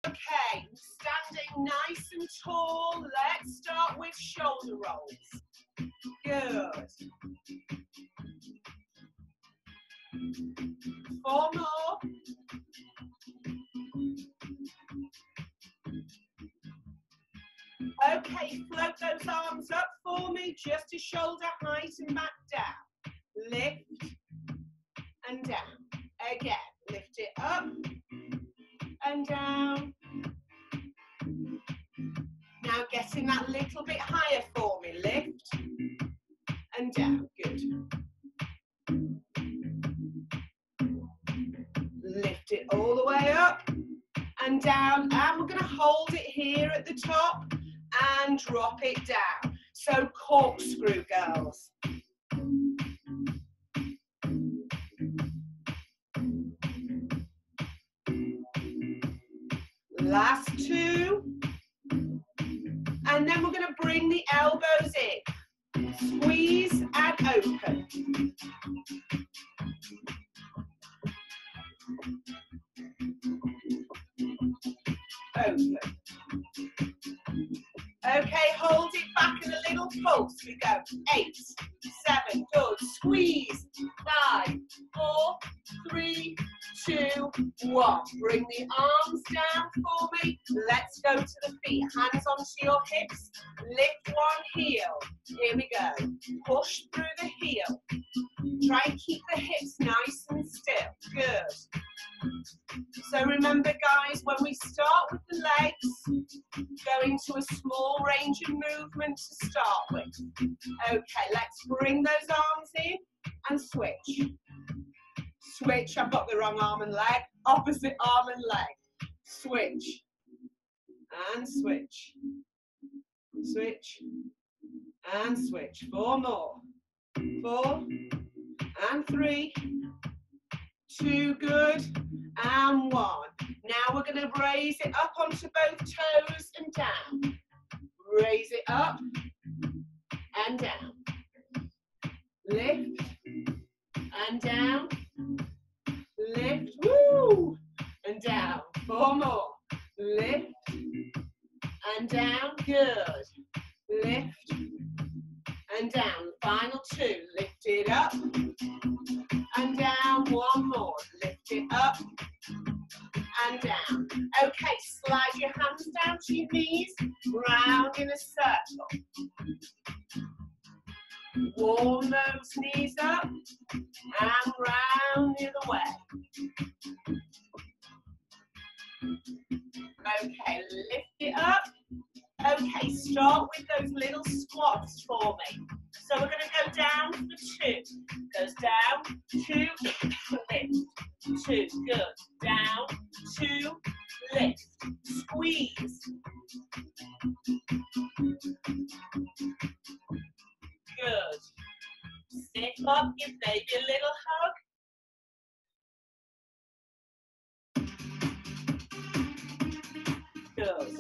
Okay, standing nice and tall. Let's start with shoulder rolls. Good. 4 more. Okay, float those arms up for me, just to shoulder height and back down. Lift and down. Again, lift it up and down. Now getting that little bit higher for me. Lift and down. Good. Lift it all the way up and down. And we're going to hold it here at the top and drop it down. So corkscrew, girls. Last 2. And then we're going to bring the elbows in. Squeeze and open. Open. Okay, hold it back in a little pulse. We go 8, 7, good. Squeeze. 5, 4, 3, 2, 1. Bring the arms down for me. Let's go to the feet. Hands onto your hips. Lift one heel. Here we go. Push through the heel. Try and keep the hips nice and still. Good. So remember, guys, when we start with the legs, go into a small range of movement to start with. Okay, let's bring those arms in and switch. Switch, I've got the wrong arm and leg. Opposite arm and leg. Switch. And switch. Switch. And switch. 4 more. 4 and 3. 2, good. And 1. Now we're going to raise it up onto both toes and down. Raise it up and down. Lift and down. Lift, woo, and down. 4 more. Lift and down, good. Lift and down. Final 2. Lift it up and down. 1 more. Lift it up and down. Okay, slide your hands down to your knees, round in a circle. Warm those knees up and round the other way. Okay, lift it up. Okay, start with those little squats for me. So we're going to go down for 2. Goes down, 2, lift, 2, good. Down, 2, lift, squeeze. Good. Sit up, give baby a little hug. Good.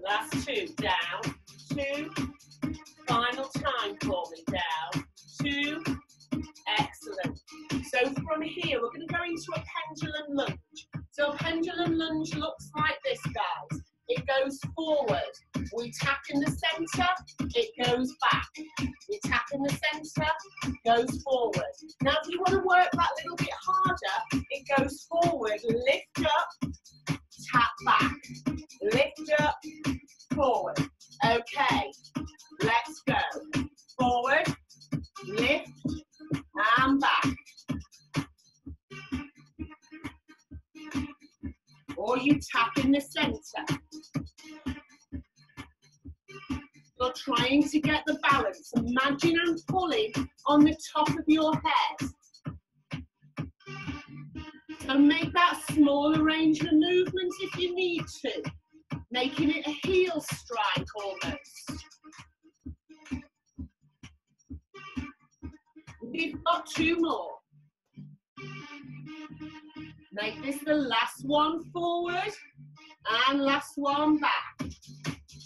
Last 2, down, 2, final time for me, down, 2, excellent. So from here, we're going to go into a pendulum lunge. So a pendulum lunge looks like this, guys. It goes forward, we tap in the centre, it goes back. We tap in the centre, goes forward. Now if you want to work that little bit harder, it goes forward, lift up, tap back, lift up, forward. Okay, let's go. Forward, lift, and back. Or you tap in the centre. You're trying to get the balance. Imagine I'm pulling on the top of your head. So make that smaller range of movement if you need to. Making it a heel strike almost. We've got 2 more. Make this the last one forward and last one back.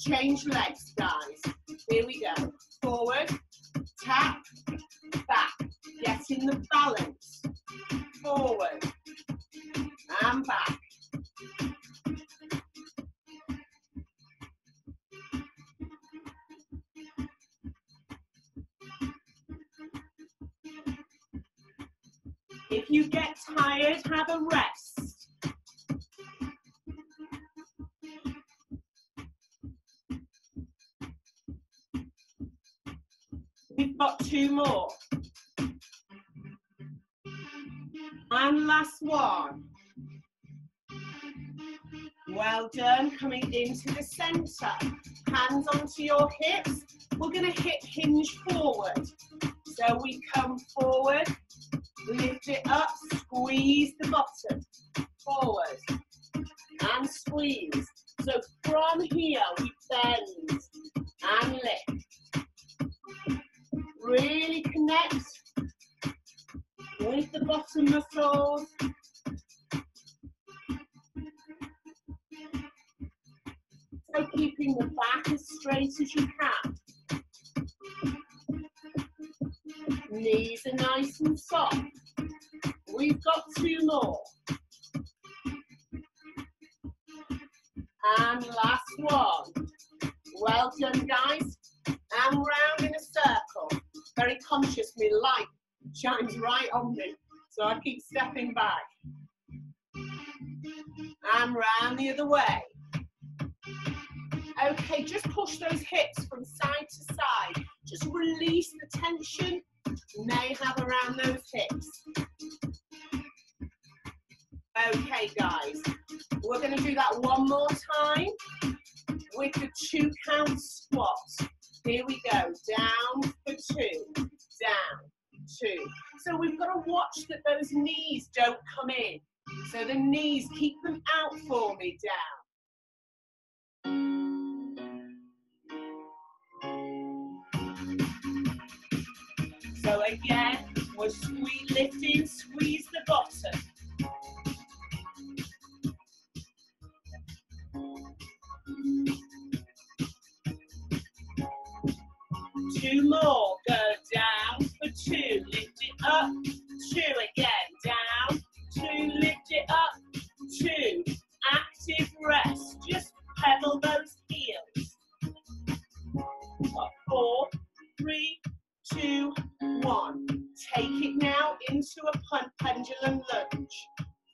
Change legs, guys. Here we go. Forward, tap, back. Getting the balance. Forward and back. If you get tired, have a rest. We've got 2 more. And last one. Well done. Coming into the centre. Hands onto your hips. We're going to hip hinge forward. So we come forward, lift it up, squeeze the bottom. Forward and squeeze. So from here we bend and lift. Really connect with the bottom muscles. So keeping the back as straight as you can. Knees are nice and soft. We've got 2 more. And last one. Well done, guys. And round in a circle. Very conscious, my light shines right on me, so I keep stepping back. And round the other way. Okay, just push those hips from side to side. Just release the tension you may have around those hips. Okay, guys, we're going to do that one more time with the 2 count squat. Here we go, down for 2, down, 2. So we've got to watch that those knees don't come in. So the knees, keep them out for me, down. So again, we're lifting, squeeze the bottom. Two more, go down for 2, lift it up, 2 again, down, 2, lift it up, 2, active rest, just pedal those heels. 4, 3, 2, 1. Take it now into a pendulum lunge.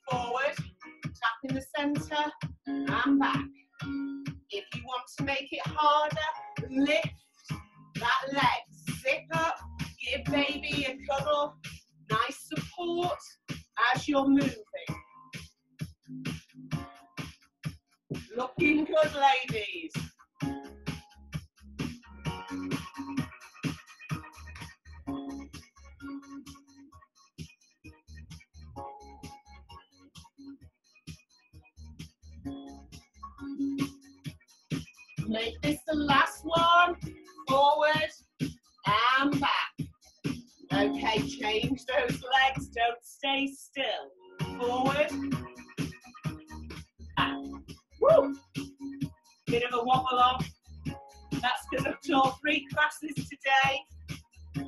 Forward, tap in the centre, and back. If you want to make it harder, lift that leg, sit up, give baby a cuddle, nice support as you're moving. Looking good, ladies. Make this the last one. Forward and back. Okay, change those legs, don't stay still. Forward, back. Woo! Bit of a wobble off. That's because I've taught 3 classes today. You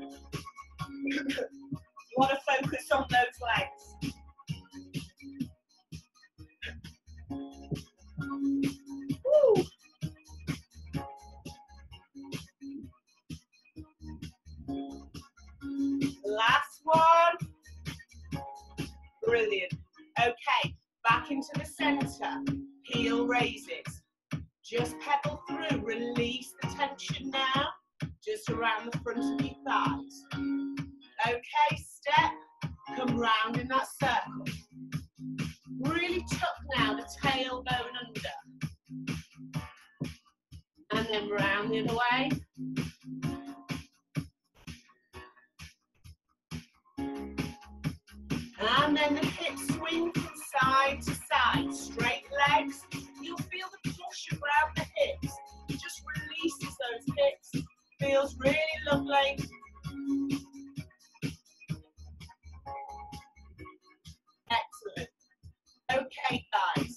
want to focus on those legs. Woo! Last one. Brilliant. Okay, back into the centre. Heel raises. Just pedal through. Release the tension now. Just around the front of your thighs. Okay, step. Come round in that circle. Really tuck now the tailbone under. And then round the other way. And then the hips swing from side to side. Straight legs. You'll feel the push around the hips. It just releases those hips. Feels really lovely. Excellent. Okay, guys.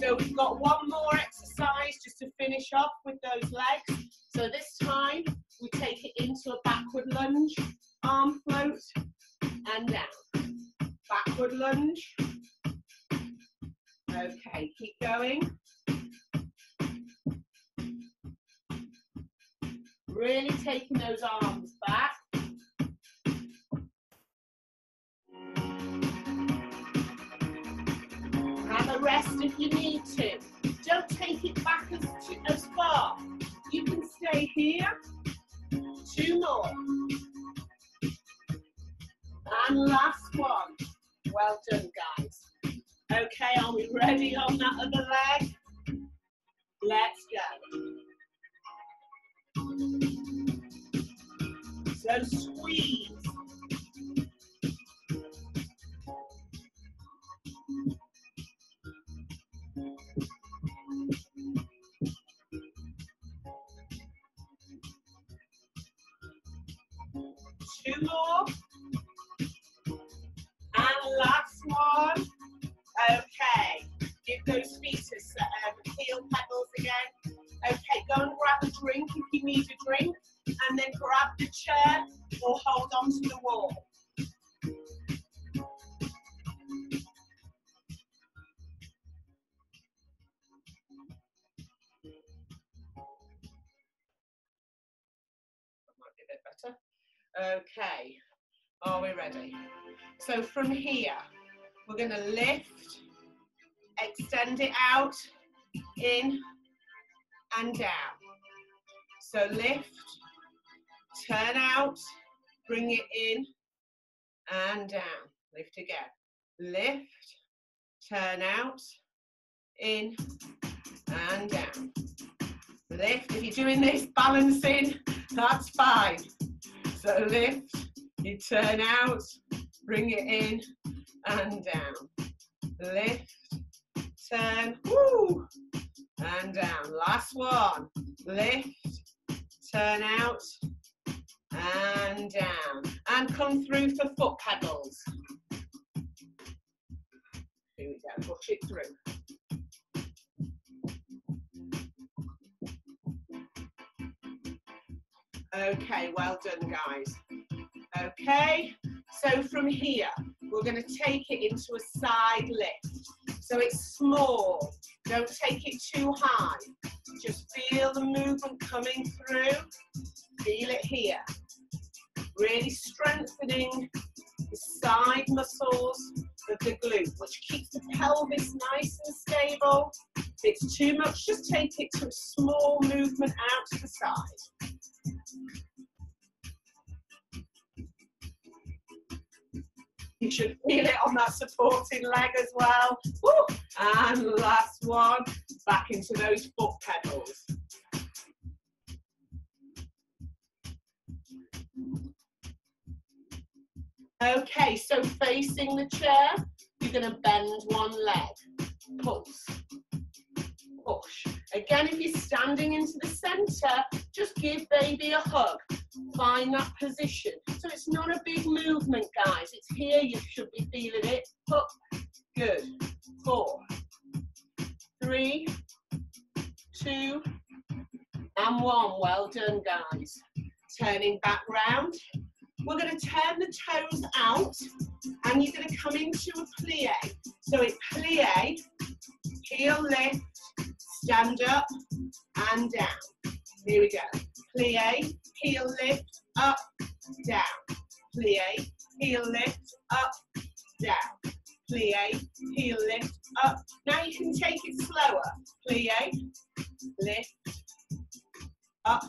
So we've got one more exercise just to finish off with those legs. So this time we take it into a backward lunge, arm float, and down. Backward lunge, Okay, keep going. Really taking those arms back. Have a rest if you need to. Don't take it back as far. You can stay here. 2 more. And last one. Well done, guys. Okay, are we ready on that other leg? Let's go. So squeeze. Two more. And last one. Okay. Give those feet heel pedals again. Okay, go and grab a drink if you need a drink. And then grab the chair or hold on to the wall. Might be a bit better. Okay, are we ready? So from here, we're going to lift, extend it out, in and down. So lift, turn out, bring it in and down. Lift again. Lift, turn out, in and down. Lift. If you're doing this balancing, that's fine. So lift, you turn out, bring it in and down. Lift, turn, woo, and down. Last one. Lift, turn out, and down. And come through for foot pedals. Here we go, push it through. Okay, well done, guys. Okay, so from here, we're going to take it into a side lift. So it's small, don't take it too high. Just feel the movement coming through. Feel it here. Really strengthening the side muscles of the glute, which keeps the pelvis nice and stable. If it's too much, just take it to a small movement out to the side. You should feel it on that supporting leg as well. Woo. And last one, back into those foot pedals. Okay, so facing the chair, you're going to bend one leg. Pulse. Push. Again, if you're standing into the centre, just give baby a hug. Find that position. So it's not a big movement, guys. It's here you should be feeling it. Up. Good. 4, 3, 2, and 1. Well done, guys. Turning back round. We're going to turn the toes out and you're going to come into a plie. So it's plie, heel lift, stand up and down. Here we go. Plie, heel lift, up, down. Plie, heel lift, up, down. Plie, heel lift, up. Now you can take it slower. Plie, lift, up,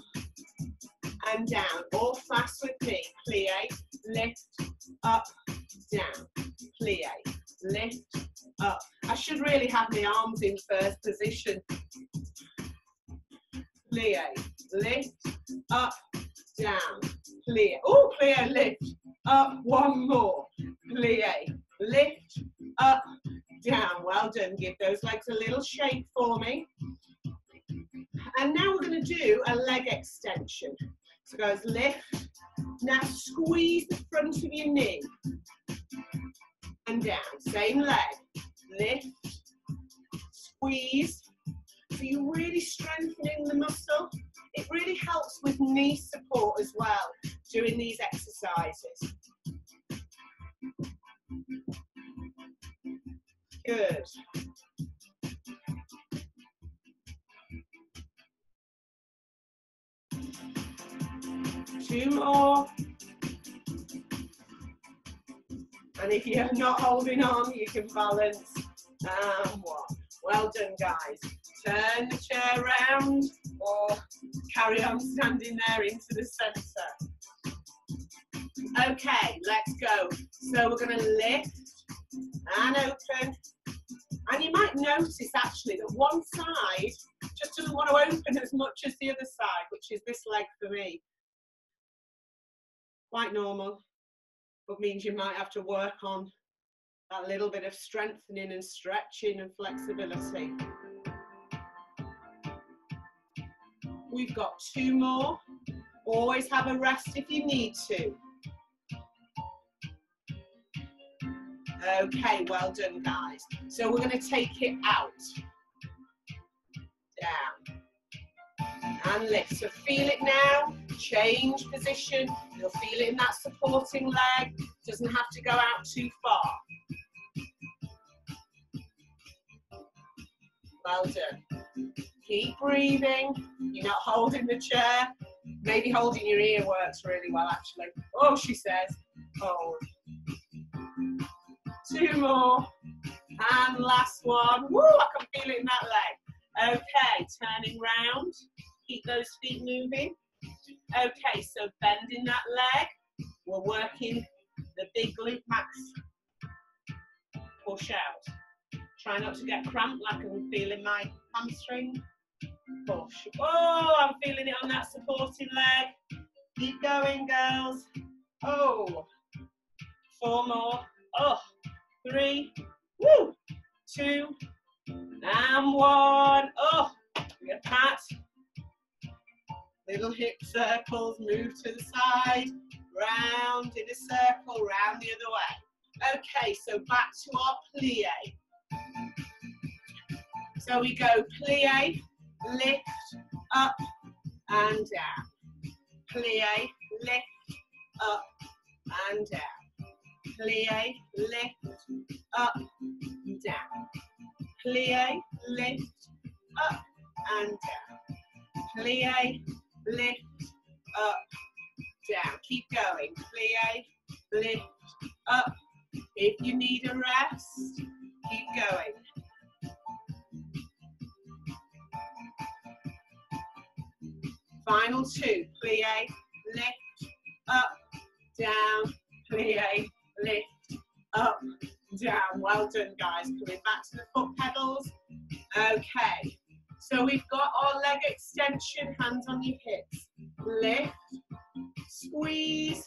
and down. All fast with me. Plie, lift, up, down. Plie, lift, up. I should really have my arms in first position. Plie, lift, up, down. Plie. Oh, plie, lift, up. One more. Plie, lift, up, down. Well done. Give those legs a little shake for me. And now we're going to do a leg extension. So guys, lift. Now squeeze the front of your knee. And down. Same leg. Lift. Squeeze. So you're really strengthening the muscle. It really helps with knee support as well, doing these exercises. Good. 2 more. And if you're not holding on, you can balance. And 1. Well done, guys. Turn the chair round or carry on standing there into the centre. Okay, let's go. So we're going to lift and open. And you might notice actually that one side just doesn't want to open as much as the other side, which is this leg for me. Quite normal, but means you might have to work on that little bit of strengthening and stretching and flexibility. We've got 2 more. Always have a rest if you need to. Okay, well done, guys. So we're going to take it out, down, and lift. So feel it now, change position. You'll feel it in that supporting leg. Doesn't have to go out too far. Well done. Keep breathing. You're not holding the chair. Maybe holding your ear works really well, actually. Oh, she says, hold. 2 more. And last one. Woo, I can feel it in that leg. Okay, turning round. Keep those feet moving. Okay, so bending that leg. We're working the big glute max. Push out. Try not to get cramped like I'm feeling my hamstring. Push. Oh, I'm feeling it on that supporting leg. Keep going, girls. Oh. 4 more. Oh. 3. Woo. 2. And 1. Oh. Good pat. Little hip circles. Move to the side. Round in a circle. Round the other way. Okay, so back to our plie. So we go plie, lift, up and down. Plie, lift, up and down. Plie, lift, up, down. Plie, lift, up and down. Plie, lift, up, down. Keep going. Plie, lift, up. If you need a rest, keep going. Final 2. Plie, lift, up, down. Plie, lift, up, down. Well done, guys. Coming back to the foot pedals. Okay. So we've got our leg extension, hands on your hips. Lift, squeeze,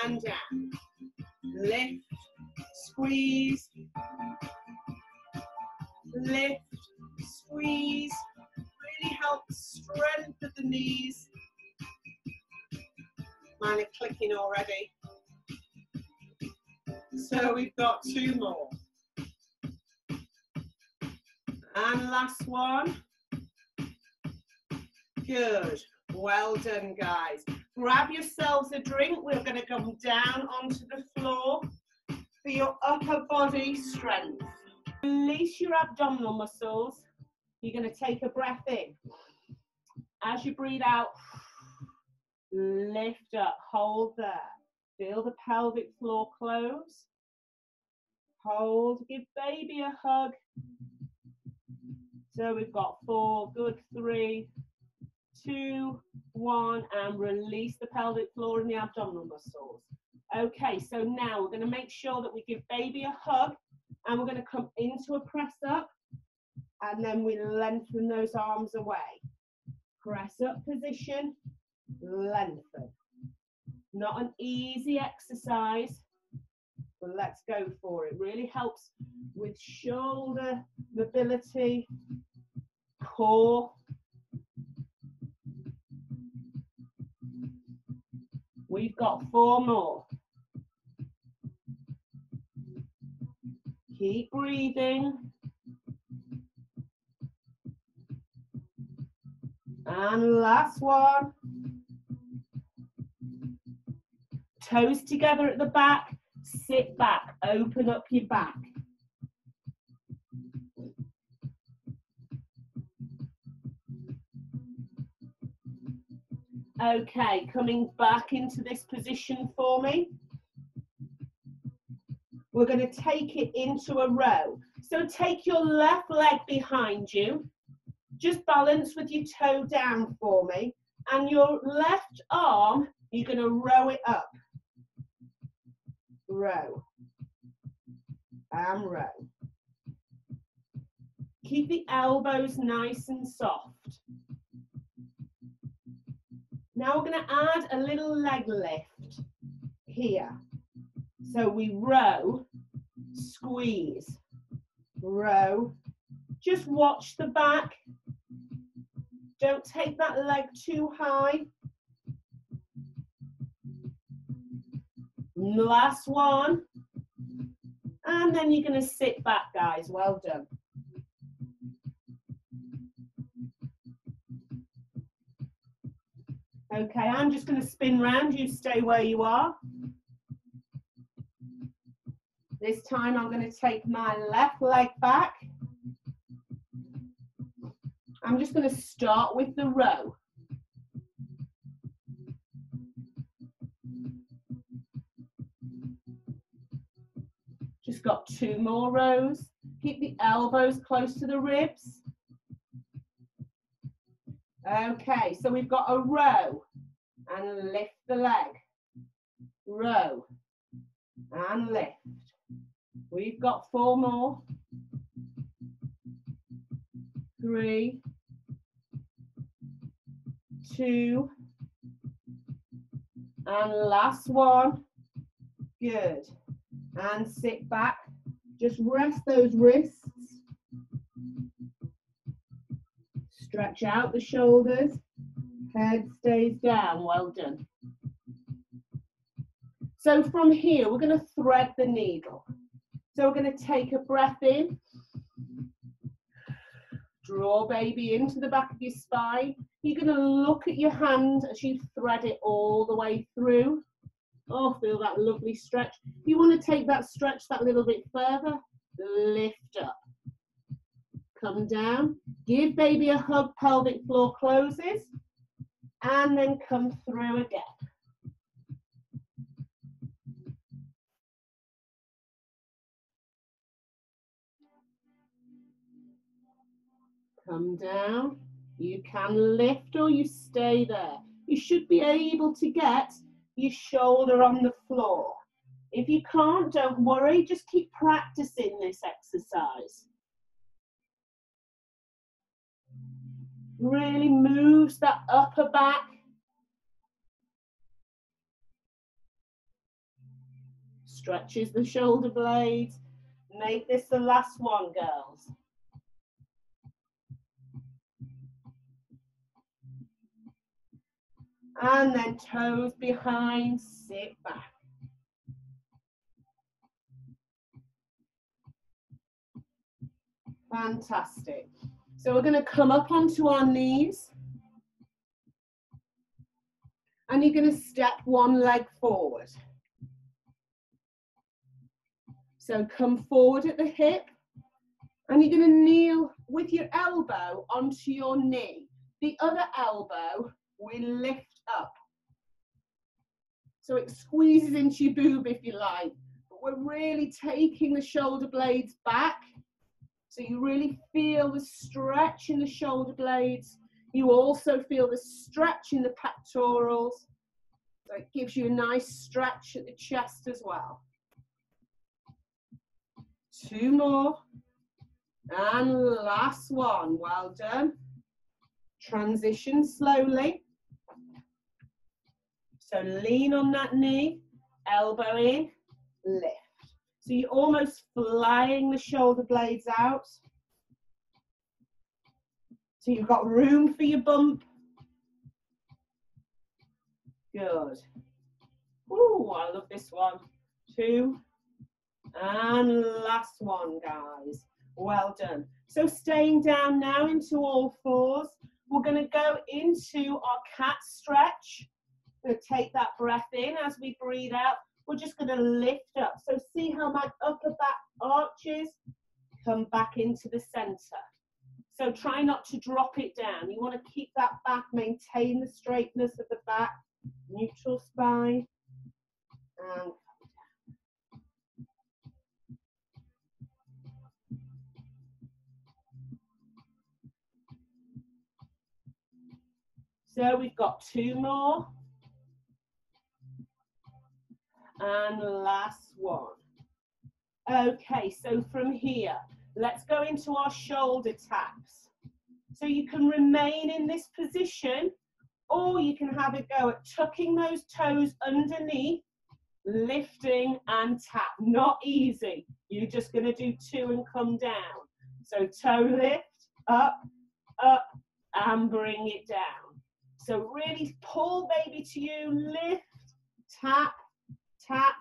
and down. Lift, squeeze, lift, squeeze. Really helps strength of the knees. Mine are clicking already. So we've got 2 more. And last one. Good. Well done, guys. Grab yourselves a drink. We're going to come down onto the floor for your upper body strength. Release your abdominal muscles. You're going to take a breath in. As you breathe out, lift up, hold there. Feel the pelvic floor close. Hold, give baby a hug. So we've got 4, good, 3, 2, 1, and release the pelvic floor and the abdominal muscles. Okay, so now we're going to make sure that we give baby a hug, and we're going to come into a press up, and then we lengthen those arms away. Press up position, lengthen. Not an easy exercise, but let's go for it. Really helps with shoulder mobility, core. We've got 4 more. Keep breathing. And last one. Toes together at the back. Sit back. Open up your back. Okay, coming back into this position for me. We're going to take it into a row. So take your left leg behind you. Just balance with your toe down for me. And your left arm, you're going to row it up. Row. And row. Keep the elbows nice and soft. Now we're going to add a little leg lift here. So we row, squeeze, row. Just watch the back. Don't take that leg too high. Last one. And then you're going to sit back, guys. Well done. Okay, I'm just going to spin round. You stay where you are. This time I'm going to take my left leg back. I'm just going to start with the row. Just got 2 more rows. Keep the elbows close to the ribs. Okay, so we've got a row and lift the leg. Row and lift. We've got 4 more. 3, 2, and last one. Good. And sit back. Just rest those wrists. Stretch out the shoulders. Head stays down. Well done. So from here, we're going to thread the needle. So we're going to take a breath in. Draw baby into the back of your spine. You're going to look at your hand as you thread it all the way through. Oh, feel that lovely stretch. If you want to take that stretch that little bit further, lift up. Come down. Give baby a hug, pelvic floor closes. And then come through again. Come down. You can lift or you stay there. You should be able to get your shoulder on the floor. If you can't, don't worry. Just keep practicing this exercise. Really moves that upper back. Stretches the shoulder blades. Make this the last one, girls. And then toes behind, sit back. Fantastic. So we're going to come up onto our knees. And you're going to step one leg forward. So come forward at the hip. And you're going to kneel with your elbow onto your knee. The other elbow, we lift up. So it squeezes into your boob if you like. But we're really taking the shoulder blades back. So you really feel the stretch in the shoulder blades. You also feel the stretch in the pectorals. So it gives you a nice stretch at the chest as well. 2 more. And last one. Well done. Transition slowly. So lean on that knee, elbow in, lift. So you're almost flying the shoulder blades out. So you've got room for your bump. Good. Ooh, I love this one. 2. And last one, guys. Well done. So staying down now into all fours. We're going to go into our cat stretch. We're going to take that breath in as we breathe out. We're just going to lift up. So see how my upper back arches. Come back into the center. So try not to drop it down. You want to keep that back, maintain the straightness of the back, neutral spine. And so we've got 2 more. And last one. Okay, so from here, let's go into our shoulder taps. So you can remain in this position, or you can have a go at tucking those toes underneath, lifting and tap. Not easy. You're just going to do 2 and come down. So toe lift, up, up, and bring it down. So really pull baby to you, lift, tap, tap,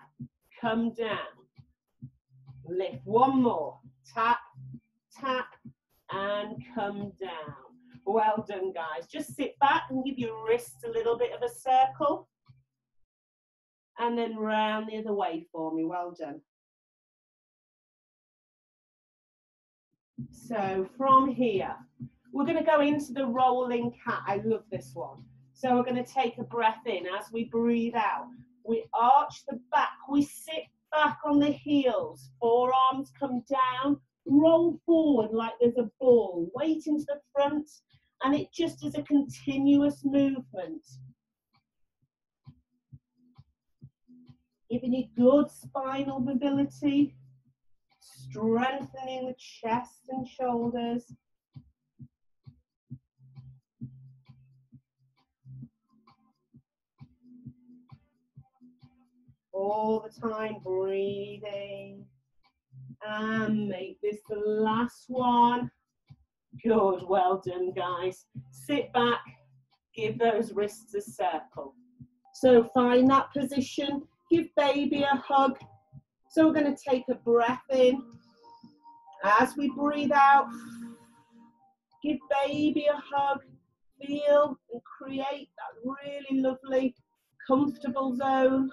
come down. Lift, 1 more, tap, tap, and come down. Well done, guys. Just sit back and give your wrists a little bit of a circle. And then round the other way for me. Well done. So from here, we're going to go into the rolling cat. I love this one. So we're going to take a breath in. As we breathe out, we arch the back. We sit back on the heels. Forearms come down. Roll forward like there's a ball. Weight into the front. And it just is a continuous movement. Giving you good spinal mobility. Strengthening the chest and shoulders. All the time breathing. And make this the last one. Good, well done, guys. Sit back, give those wrists a circle. So find that position, give baby a hug. So we're going to take a breath in. As we breathe out, give baby a hug. Feel and create that really lovely, comfortable zone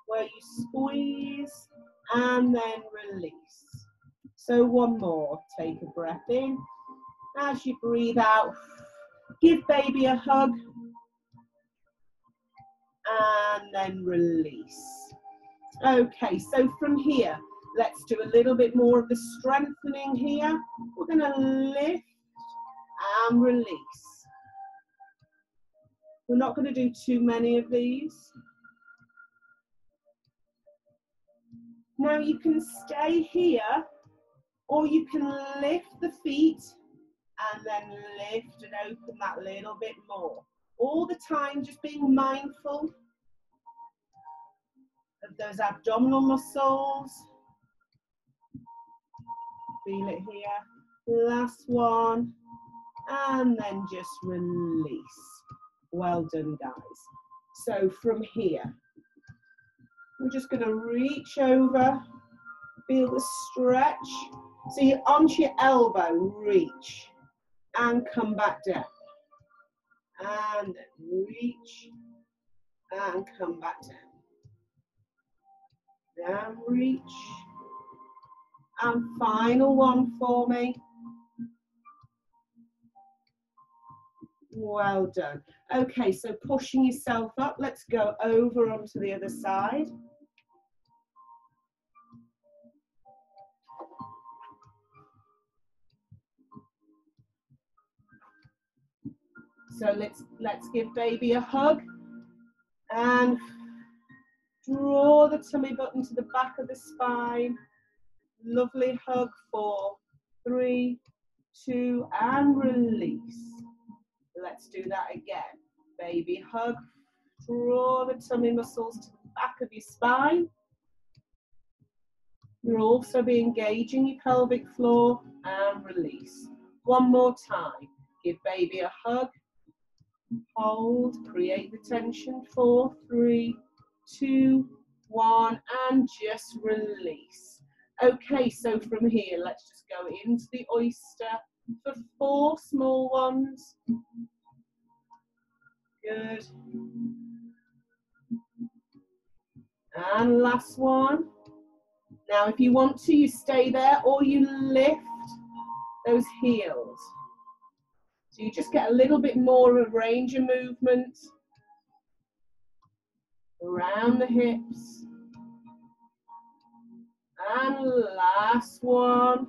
where you squeeze and then release. So 1 more, take a breath in. As you breathe out, give baby a hug and then release. Okay, so from here, let's do a little bit more of the strengthening here. We're going to lift and release. We're not going to do too many of these. Now you can stay here, or you can lift the feet and then lift and open that little bit more. All the time just being mindful of those abdominal muscles. Feel it here. Last one. And then just release. Well done, guys. So from here, we're just going to reach over. Feel the stretch. So you're onto your elbow, reach. And come back down. And then reach. And come back down. Down, reach. And final one for me. Well done. Okay, so pushing yourself up. Let's go over onto the other side. So let's give baby a hug and draw the tummy button to the back of the spine. Lovely hug. 4, 3, 2, and release. Let's do that again. Baby hug. Draw the tummy muscles to the back of your spine. You'll also be engaging your pelvic floor and release. 1 more time. Give baby a hug. Hold, create the tension. 4, 3, 2, 1, and just release. Okay, so from here, let's just go into the oyster for 4 small ones. Good. And last one. Now, if you want to, you stay there or you lift those heels. So you just get a little bit more of a range of movement around the hips. And last one.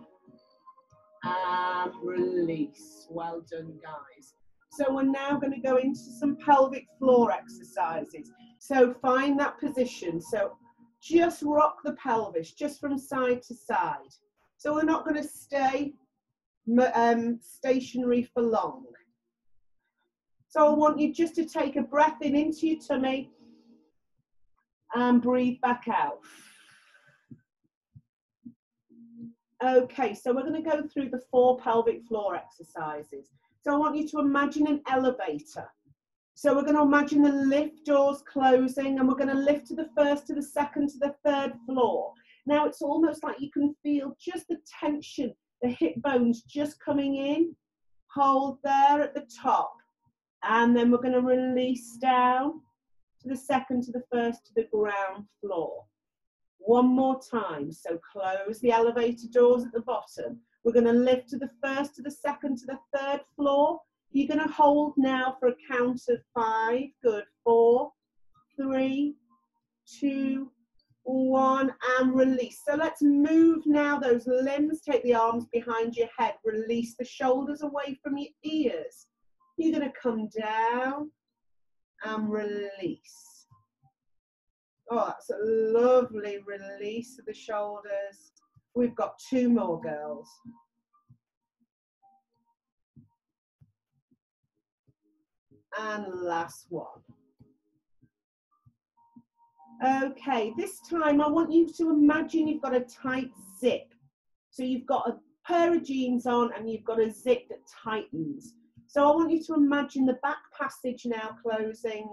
And release. Well done, guys. So we're now going to go into some pelvic floor exercises. So find that position. So just rock the pelvis, just from side to side. So we're not going to stay stationary for long. So I want you just to take a breath in into your tummy and breathe back out. Okay, so we're going to go through the 4 pelvic floor exercises. So I want you to imagine an elevator. So we're going to imagine the lift doors closing, and we're going to lift to the first, to the second, to the third floor. Now it's almost like you can feel just the tension, the hip bones just coming in. Hold there at the top. And then we're going to release down to the second, to the first, to the ground floor. One more time. So close the elevator doors at the bottom. We're going to lift to the first, to the second, to the third floor. You're going to hold now for a count of 5. Good. 4, 3, 2, 1, and release. So let's move now those limbs. Take the arms behind your head. Release the shoulders away from your ears. You're going to come down and release. Oh, that's a lovely release of the shoulders. We've got 2 more, girls. And last one. Okay, this time I want you to imagine you've got a tight zip. So you've got a pair of jeans on and you've got a zip that tightens. So I want you to imagine the back passage now closing,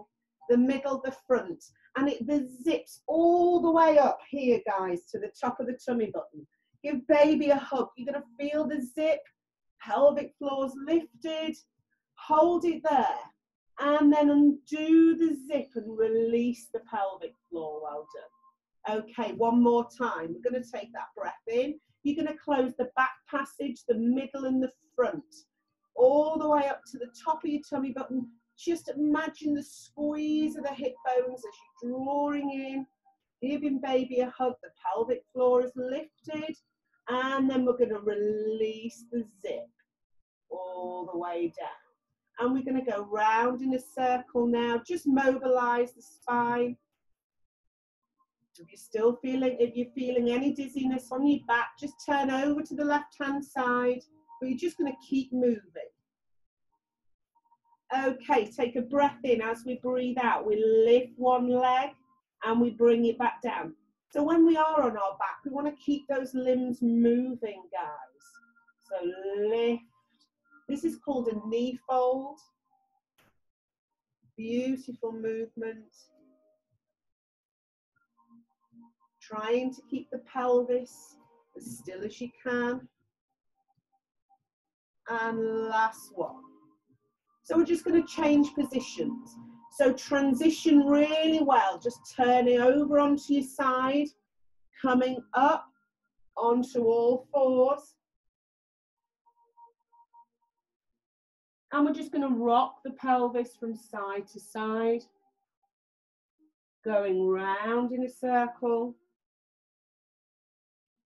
the middle, the front, and the zips all the way up here, guys, to the top of the tummy button. Give baby a hug. You're going to feel the zip, pelvic floor's lifted. Hold it there. And then undo the zip and release the pelvic floor. Well done. Okay, one more time. We're going to take that breath in. You're going to close the back passage, the middle and the front, all the way up to the top of your tummy button. Just imagine the squeeze of the hip bones as you're drawing in, giving baby a hug. The pelvic floor is lifted. And then we're going to release the zip all the way down. And we're going to go round in a circle now. Just mobilize the spine. If you're feeling any dizziness on your back, just turn over to the left-hand side. But you're just going to keep moving. Okay, take a breath in. As we breathe out, we lift one leg and we bring it back down. So when we are on our back, we want to keep those limbs moving, guys. So lift. This is called a knee fold. Beautiful movement. Trying to keep the pelvis as still as you can. And last one. So we're just going to change positions. So transition really well, just turning over onto your side, coming up onto all fours. And we're just going to rock the pelvis from side to side, going round in a circle,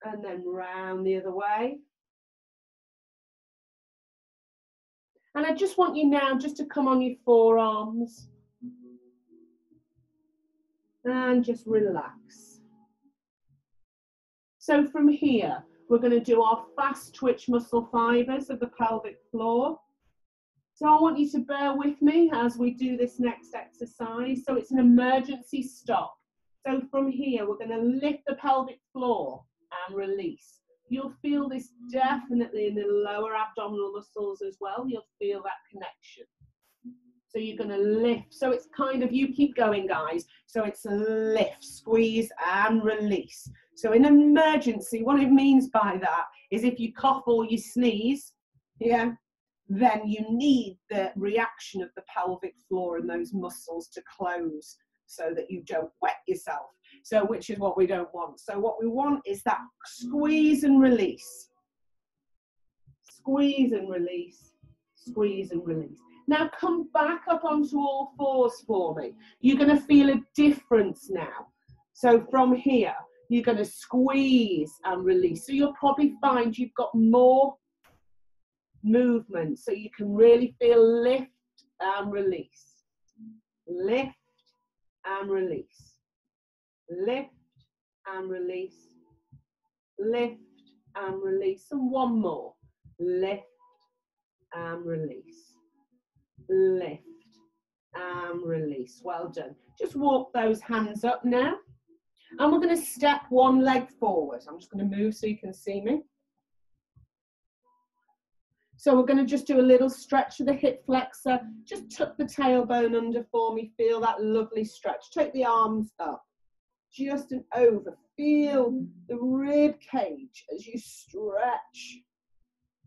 and then round the other way. And I just want you now just to come on your forearms and just relax. So from here, we're going to do our fast twitch muscle fibers of the pelvic floor. So I want you to bear with me as we do this next exercise. So it's an emergency stop. So from here, we're going to lift the pelvic floor and release. You'll feel this definitely in the lower abdominal muscles as well. You'll feel that connection. So you're going to lift. So it's kind of, you keep going, guys. So it's a lift, squeeze and release. So in emergency, what it means by that is if you cough or you sneeze, yeah, then you need the reaction of the pelvic floor and those muscles to close so that you don't wet yourself. So which is what we don't want. So what we want is that squeeze and release. Squeeze and release, squeeze and release. Now come back up onto all fours for me. You're going to feel a difference now. So from here, you're going to squeeze and release. So you'll probably find you've got more movement. So you can really feel lift and release. Lift and release. Lift and release. Lift and release. And one more. Lift and release. Lift and release. Well done. Just walk those hands up now. And we're going to step one leg forward. I'm just going to move so you can see me. So we're going to just do a little stretch of the hip flexor. Just tuck the tailbone under for me. Feel that lovely stretch. Take the arms up. Just and over. Feel the rib cage as you stretch.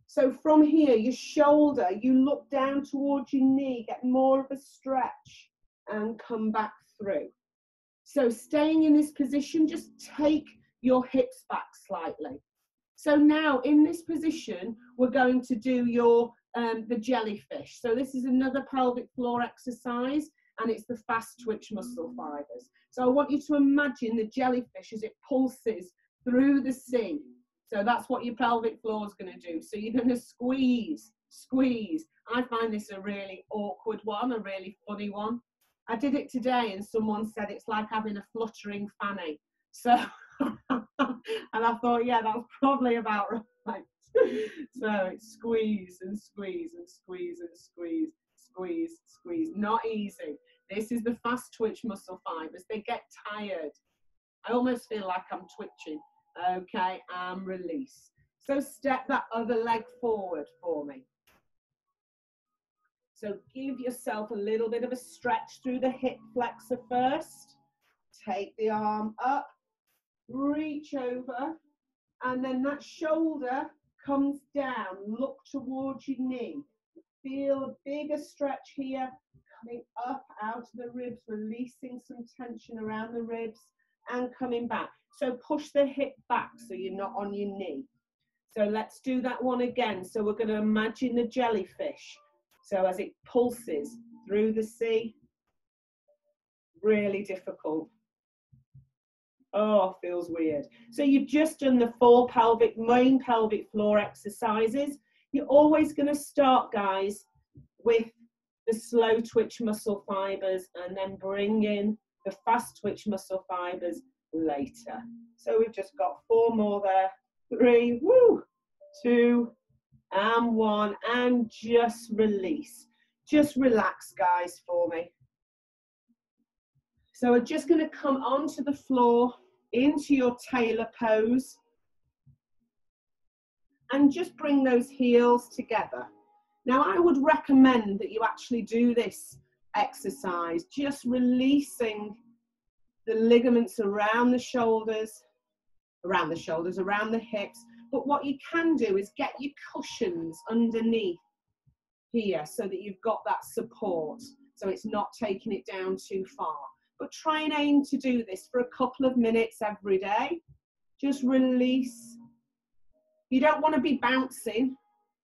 So from here, your shoulder, you look down towards your knee, get more of a stretch and come back through. So staying in this position, just take your hips back slightly. So now in this position, we're going to do your the jellyfish. So this is another pelvic floor exercise, and it's the fast twitch muscle fibers. So I want you to imagine the jellyfish as it pulses through the sea. So that's what your pelvic floor is going to do. So you're going to squeeze, squeeze. I find this a really awkward one, a really funny one. I did it today and someone said it's like having a fluttering fanny. So, and I thought, yeah, that's probably about right. So it's squeeze and squeeze and squeeze and squeeze, squeeze, squeeze. Not easy. This is the fast twitch muscle fibers. They get tired. I almost feel like I'm twitching. Okay, and release. So step that other leg forward for me. So give yourself a little bit of a stretch through the hip flexor first. Take the arm up, reach over, and then that shoulder comes down. Look towards your knee. Feel a bigger stretch here, coming up out of the ribs, releasing some tension around the ribs and coming back. So push the hip back so you're not on your knee. So let's do that one again. So we're going to imagine the jellyfish. So as it pulses through the sea, really difficult. Oh, feels weird. So you've just done the four main pelvic floor exercises. You're always going to start, guys, with the slow twitch muscle fibers and then bring in the fast twitch muscle fibers later. So we've just got 4 more there. 3, woo, 2, and 1, and just release. Just relax, guys, for me. So we're just going to come onto the floor into your tailor pose and just bring those heels together. Now I would recommend that you actually do this exercise, just releasing the ligaments around the shoulders, around the hips. But what you can do is get your cushions underneath here so that you've got that support, so it's not taking it down too far. But try and aim to do this for a couple of minutes every day. Just release. You don't want to be bouncing,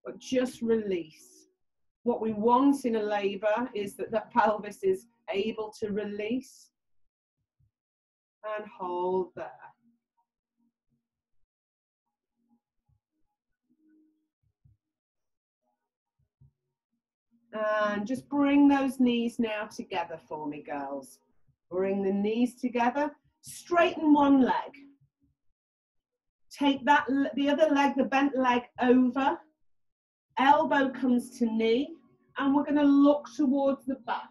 but just release. What we want in a labour is that the pelvis is able to release and hold there. And just bring those knees now together for me, girls. Bring the knees together. Straighten one leg. Take that, the other leg, the bent leg over. Elbow comes to knee. And we're going to look towards the back.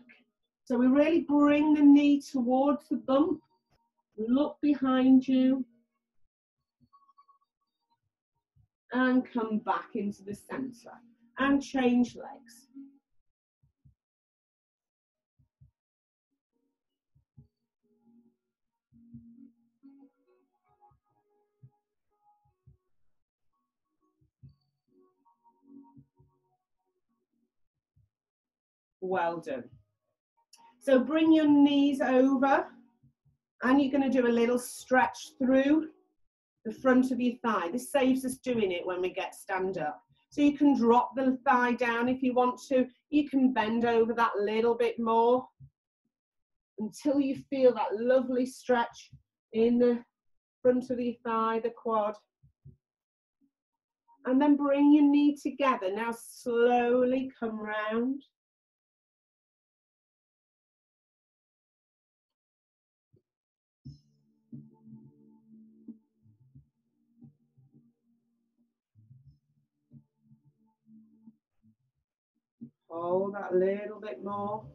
So we really bring the knee towards the bump. Look behind you. And come back into the center. And change legs. Well done. So bring your knees over and you're going to do a little stretch through the front of your thigh. This saves us doing it when we get stand up. So you can drop the thigh down if you want to. You can bend over that little bit more until you feel that lovely stretch in the front of the thigh, the quad. And then bring your knee together. Now slowly come round. Hold that little bit more.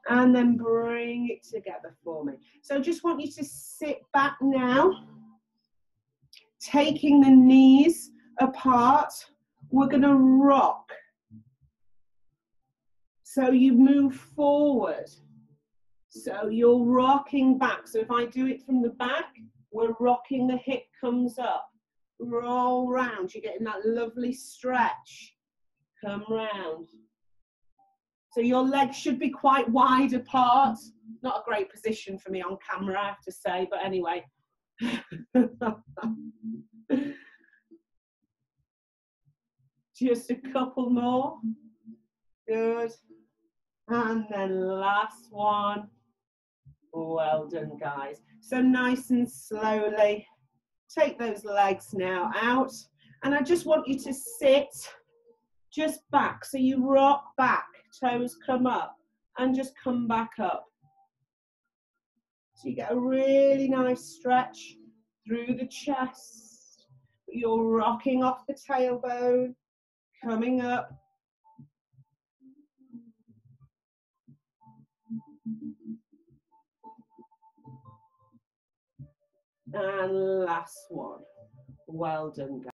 And then bring it together for me. So I just want you to sit back now, taking the knees apart. We're going to rock. So you move forward. So you're rocking back. So if I do it from the back, we're rocking, the hip comes up. Roll round. You're getting that lovely stretch. Come round. So your legs should be quite wide apart. Not a great position for me on camera, I have to say, but anyway. Just a couple more. Good. And then last one. Well done, guys. So nice and slowly, take those legs now out. And I just want you to sit just back. So you rock back, toes come up, and just come back up. So you get a really nice stretch through the chest. You're rocking off the tailbone, coming up. And last one. Well done, guys.